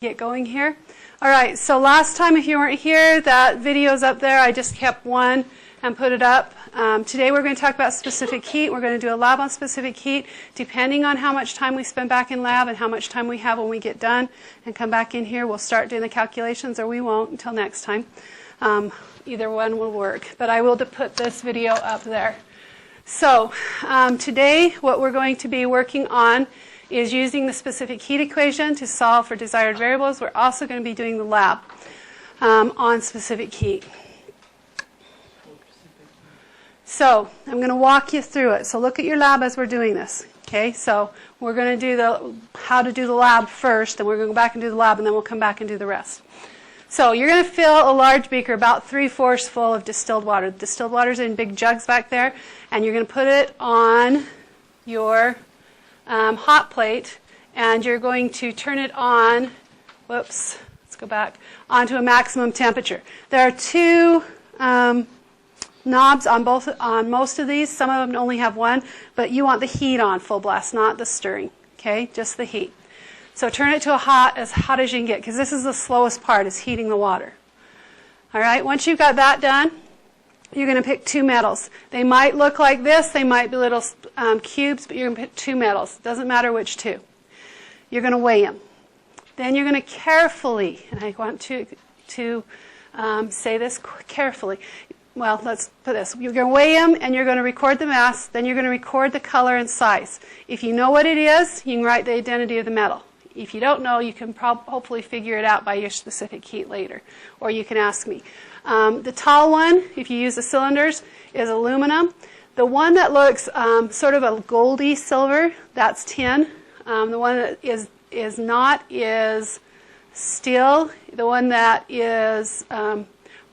Get going here. All right, so last time, if you weren't here, that video's up there. I just kept one and put it up. Today we're going to talk about specific heat. We're going to do a lab on specific heat. Depending on how much time we spend back in lab and how much time we have when we get done and come back in here, we'll start doing the calculations, or we won't until next time. Either one will work, but I will put this video up there. So today what we're going to be working on is using the specific heat equation to solve for desired variables. We're also going to be doing the lab on specific heat. So I'm going to walk you through it. So look at your lab as we're doing this. Okay, so we're going to do how to do the lab first, then we're going to go back and do the lab, and then we'll come back and do the rest. So you're going to fill a large beaker about 3/4 full of distilled water. The distilled water is in big jugs back there, and you're going to put it on your hot plate, and you're going to turn it on, let's go back, onto a maximum temperature. There are two knobs on most of these. Some of them only have one, but you want the heat on full blast, not the stirring, okay, just the heat. So turn it to as hot as you can get, because this is the slowest part, is heating the water. All right, once you've got that done, you're going to pick two metals. They might look like this. They might be little cubes, but you're going to pick two metals. It doesn't matter which two. You're going to weigh them. Then you're going to carefully, and I want to say this carefully. Well, let's put this. You're going to weigh them, and you're going to record the mass. Then you're going to record the color and size. If you know what it is, you can write the identity of the metal. If you don't know, you can hopefully figure it out by your specific heat later, or you can ask me. The tall one, if you use the cylinders, is aluminum. The one that looks sort of a goldy silver, that's tin. The one that is not is steel. The one that is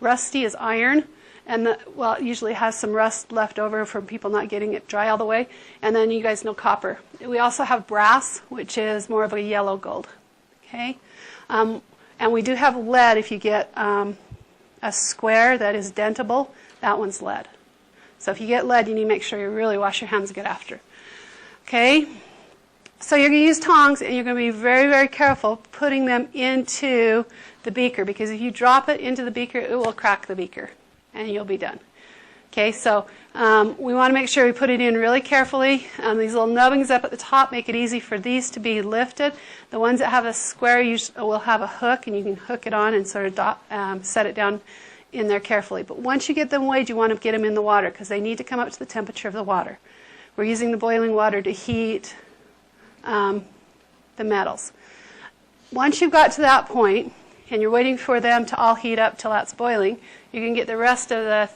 rusty is iron. And it usually has some rust left over from people not getting it dry all the way. And then you guys know copper. We also have brass, which is more of a yellow gold. Okay, and we do have lead. If you get a square that is dentable, that one's lead. So if you get lead, you need to make sure you really wash your hands good after. Okay, so you're going to use tongs, and you're going to be very, very careful putting them into the beaker, because if you drop it into the beaker, it will crack the beaker, and you'll be done. Okay, so we want to make sure we put it in really carefully. These little nubbings up at the top make it easy for these to be lifted. The ones that have a square will have a hook, and you can hook it on and sort of set it down in there carefully. But once you get them weighed, you want to get them in the water, because they need to come up to the temperature of the water. We're using the boiling water to heat the metals. Once you've got to that point, and you're waiting for them to all heat up till that's boiling, you can get the rest of the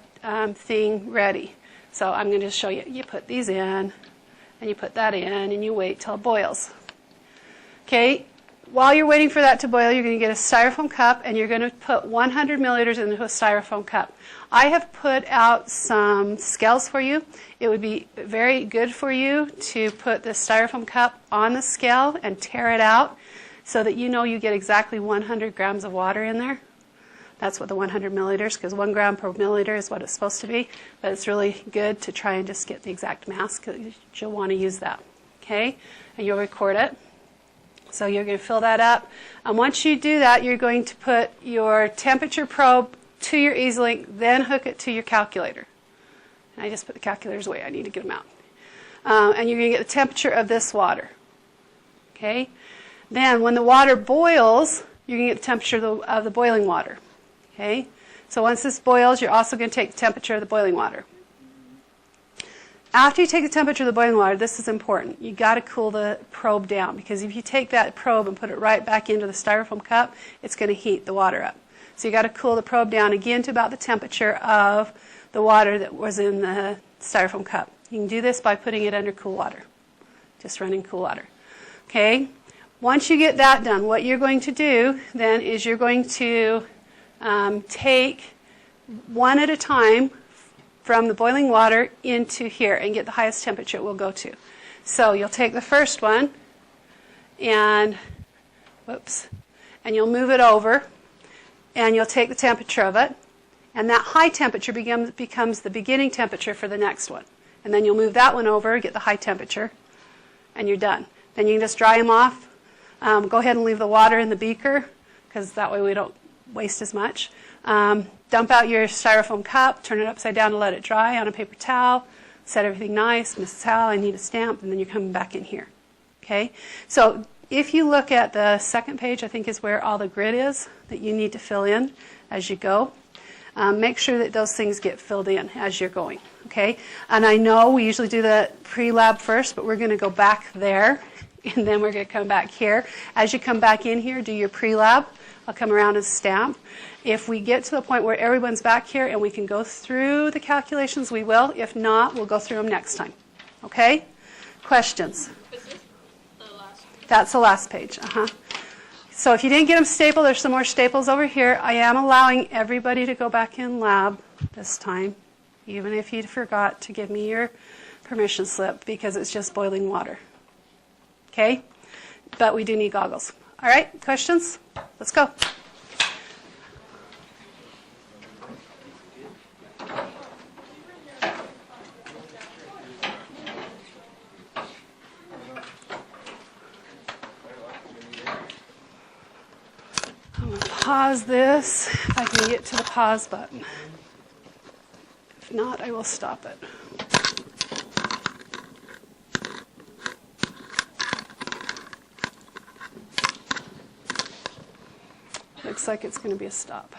thing ready. So I'm going to show you. You put these in, and you put that in, and you wait till it boils. Okay, while you're waiting for that to boil, you're going to get a styrofoam cup, and you're going to put 100 milliliters into a styrofoam cup. I have put out some scales for you. It would be very good for you to put the styrofoam cup on the scale and tear it out, so that you know you get exactly 100 grams of water in there. That's what the 100 milliliters, because 1 gram per milliliter is what it's supposed to be. But it's really good to try and just get the exact mass, because you'll want to use that. Okay? And you'll record it. So you're going to fill that up. And once you do that, you're going to put your temperature probe to your EasyLink, then hook it to your calculator. And I just put the calculators away. I need to get them out. And you're going to get the temperature of this water. Okay? Then when the water boils, you're going to get the temperature of the boiling water. Okay? So once this boils, you're also going to take the temperature of the boiling water. After you take the temperature of the boiling water, this is important. You've got to cool the probe down, because if you take that probe and put it right back into the styrofoam cup, it's going to heat the water up. So you've got to cool the probe down again to about the temperature of the water that was in the styrofoam cup. You can do this by putting it under cool water. Just running cool water. Okay? Once you get that done, what you're going to do then is you're going to take one at a time from the boiling water into here and get the highest temperature it will go to. So you'll take the first one and you'll move it over, and you'll take the temperature of it, and that high temperature becomes the beginning temperature for the next one. And then you'll move that one over, get the high temperature, and you're done. Then you can just dry them off Go ahead and leave the water in the beaker, because that way we don't waste as much. Dump out your styrofoam cup, turn it upside down to let it dry on a paper towel, set everything nice. Mrs. Howell, I need a stamp, and then you're coming back in here. Okay? So if you look at the second page, I think is where all the grid is that you need to fill in as you go. Make sure that those things get filled in as you're going. Okay? And I know we usually do the pre-lab first, but we're going to go back there, and then we're going to come back here. As you come back in here, do your pre-lab. I'll come around and stamp. If we get to the point where everyone's back here and we can go through the calculations, we will. If not, we'll go through them next time. Okay? Questions? Is this the last page? That's the last page. So if you didn't get them stapled, there's some more staples over here. I am allowing everybody to go back in lab this time, even if you forgot to give me your permission slip, because it's just boiling water. Okay? But we do need goggles. All right? Questions? Let's go. I'm going to pause this if I can get to the pause button. If not, I will stop it. Looks like it's going to be a stop.